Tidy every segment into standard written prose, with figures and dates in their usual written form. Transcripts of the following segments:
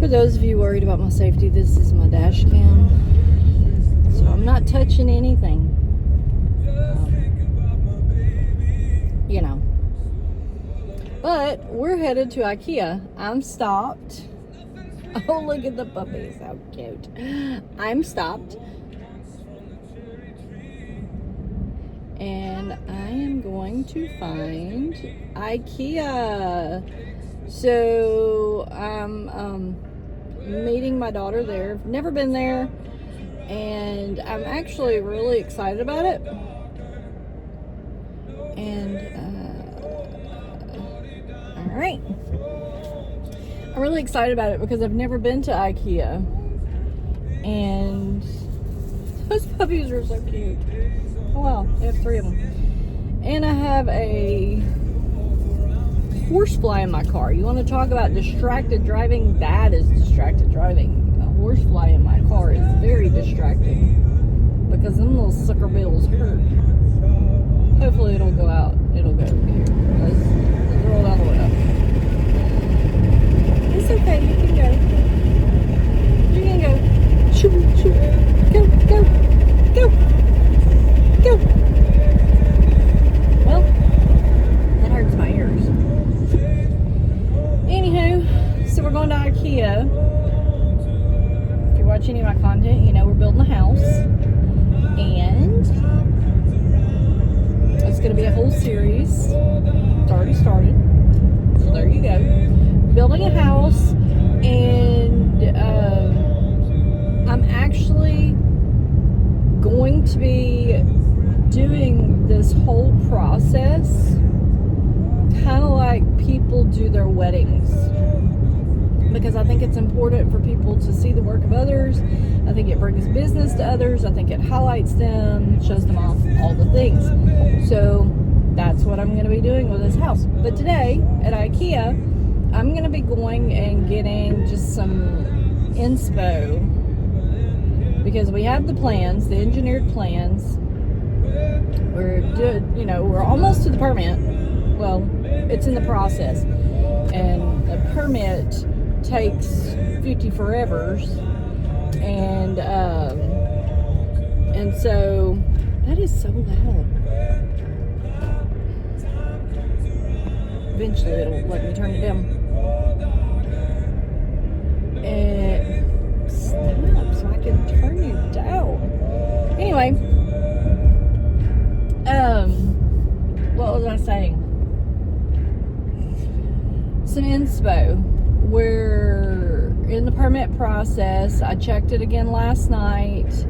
For those of you worried about my safety, this is my dash cam. So I'm not touching anything. You know. But we're headed to IKEA. I'm stopped. Oh, look at the puppies. How cute. I'm stopped. And I am going to find IKEA. So I'm meeting my daughter there. I've never been there. And I'm actually really excited about it. And, all right. I'm really excited about it because I've never been to IKEA. And those puppies are so cute. Oh, wow. They have 3 of them. And I have a horsefly in my car. You want to talk about distracted driving? That is distracted driving. A horsefly in my car is very distracting because them little sucker bills hurt. Hopefully it'll go out. It'll go here. Let's roll down the window. It's okay. You can go. You can go. Shoot, shoot. Go, go, go, go. Well, that hurts my ears. Anywho, so we're going to IKEA. If you're watching any of my content, you know we're building a house. And it's going to be a whole series. It's already started. So there you go. Building a house. And I'm actually going to be doing this whole process kind of like people do their weddings, because I think it's important for people to see the work of others. I think it brings business to others. I think it highlights them, shows them off, all the things. So that's what I'm going to be doing with this house. But today at IKEA, I'm going to be going and getting just some inspo, because we have the plans, the engineered plans. We're almost to the permit. Well, it's in the process, and the permit takes 50 forevers, and so that is so loud. Eventually it'll let me turn it down. And stop so I can turn you down. Anyway, what was I saying? Some inspo. We're in the permit process. I checked it again last night,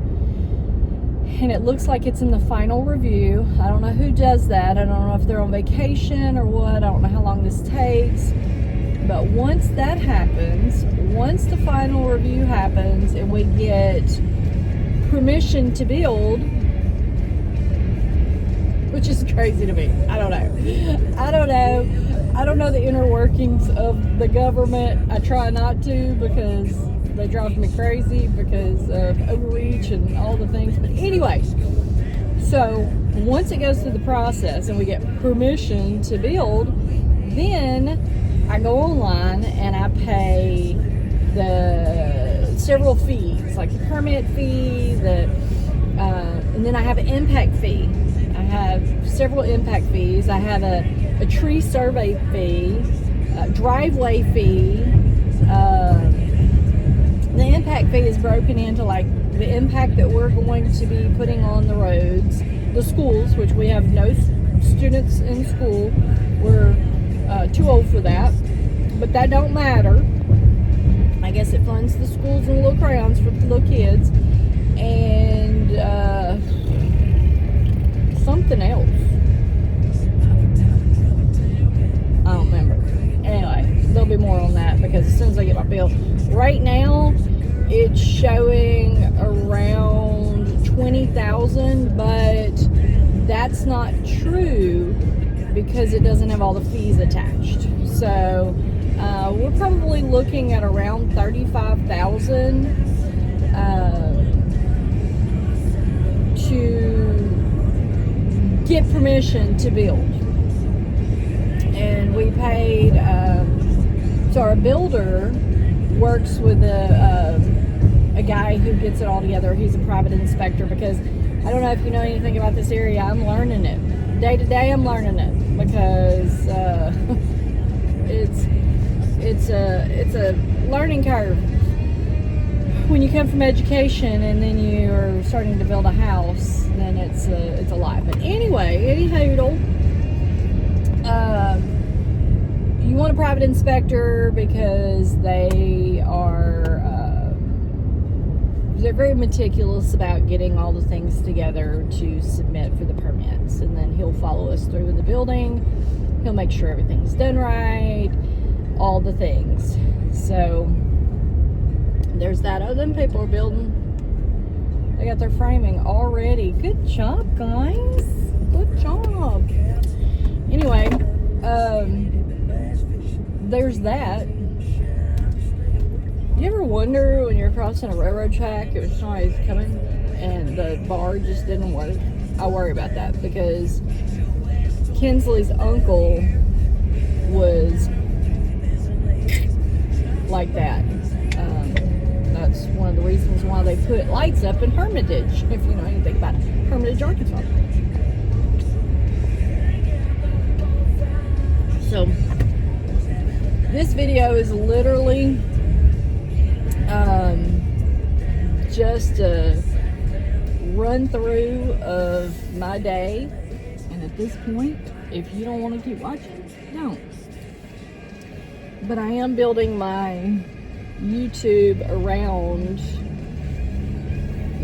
and it looks like it's in the final review. I don't know who does that. I don't know if they're on vacation or what. I don't know how long this takes. But once that happens, once the final review happens and we get permission to build, which is crazy to me. I don't know. I don't know the inner workings of the government. I try not to, because they drive me crazy because of overreach and all the things. But anyway, so once it goes through the process and we get permission to build, then I go online and I pay the several fees, like the permit fee, and then I have an impact fee. I have several impact fees. I have a tree survey fee, a driveway fee. The impact fee is broken into like the impact that we're going to be putting on the roads, the schools, which we have no students in school. We're too old for that, but that don't matter. I guess it funds the schools and the little crowns for the little kids, and something else. I don't remember. Anyway, there'll be more on that, because as soon as I get my bill. Right now, it's showing around 20,000, but that's not true because it doesn't have all the fees attached. So we're probably looking at around 35,000 to get permission to build. And we paid, so our builder works with a guy who gets it all together. He's a private inspector, because I don't know if you know anything about this area. I'm learning it. Day to day, I'm learning it, because it's a learning curve. When you come from education and then you're starting to build a house, then it's a lot. But anyway, anyhoodle, you want a private inspector because they're very meticulous about getting all the things together to submit for the permits, and then he'll follow us through with the building. He'll make sure everything's done right, all the things. So there's that. Oh, them people are building. They got their framing already. Good job, guys. Good job. Anyway, there's that. You ever wonder when you're crossing a railroad track if somebody's coming and the bar just didn't work? I worry about that, because Kinsley's uncle was like that. That's one of the reasons why they put lights up in Hermitage, if you know anything about Hermitage, Arkansas. So this video is literally just a run through of my day, and at this point, if you don't want to keep watching, don't. But I am building my YouTube around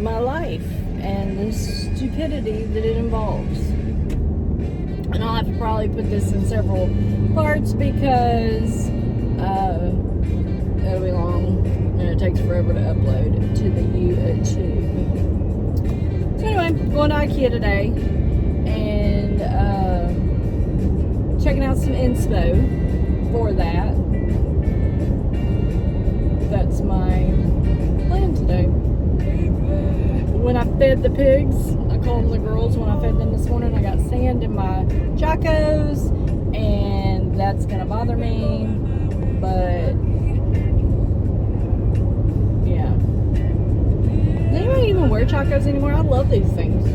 my life and the stupidity that it involves. And I'll have to probably put this in several parts, because it'll be long and it takes forever to upload to the YouTube. So anyway, going to IKEA today and checking out some inspo for that. That's my plan today. When I fed the pigs, I called them the girls when I fed them this morning. I got sand in my chacos, and that's gonna bother me, but yeah. Does anybody even wear chacos anymore? I love these things.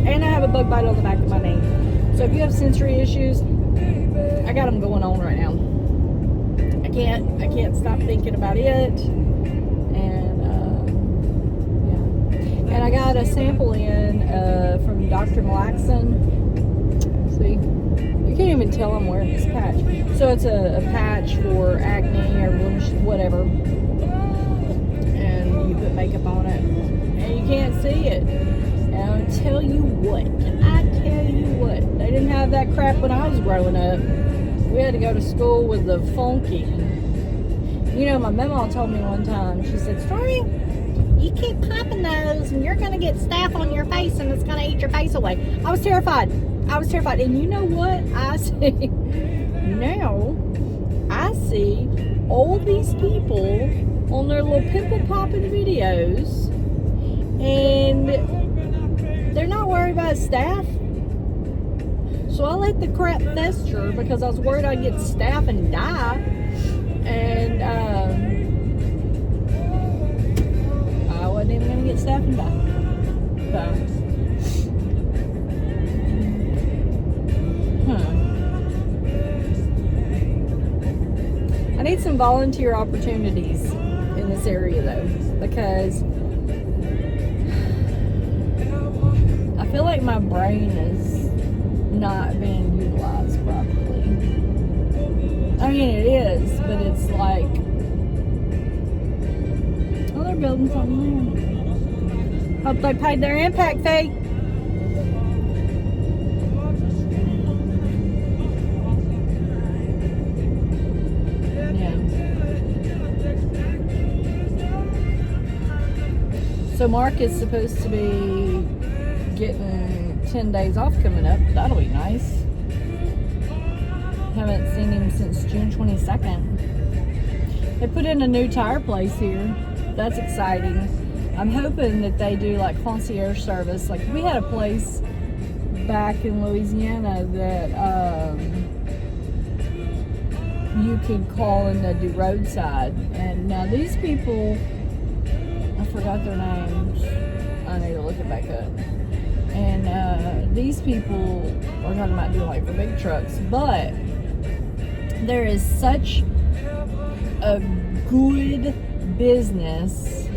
And I have a bug bite on the back of my knee. So if you have sensory issues, I got them going on right now. I can't stop thinking about it. And yeah. And I got a sample in from Dr. Malaxon. See, you can't even tell I'm wearing this patch. So it's a patch for acne or whatever. And you put makeup on it, and you can't see it. And I'll tell you what, they didn't have that crap when I was growing up. We had to go to school with the funky. You know, my mama told me one time, she said, Stormy, you keep popping those and you're going to get staph on your face and it's going to eat your face away. I was terrified. And you know what I see? Now, I see all these people on their little pimple popping videos, and they're not worried about staph. So I let the crap fester because I was worried I'd get staph and die. And I wasn't even going to get staph and die. I need some volunteer opportunities in this area though, because I feel like my brain is not being utilized properly. I mean, it is, but it's like, oh, they're building something there. Hope they paid their impact fee. Yeah. So Mark is supposed to be getting 10 days off coming up. That'll be nice. Haven't seen him since June 22nd. They put in a new tire place here. That's exciting. I'm hoping that they do like concierge service. Like we had a place back in Louisiana that you could call and do roadside. And now these people, I forgot their names. I need to look it back up. And these people are talking about doing like for big trucks, but there is such a good business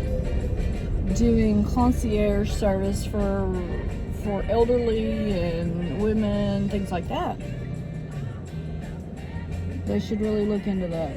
doing concierge service for elderly and women, things like that. They should really look into that.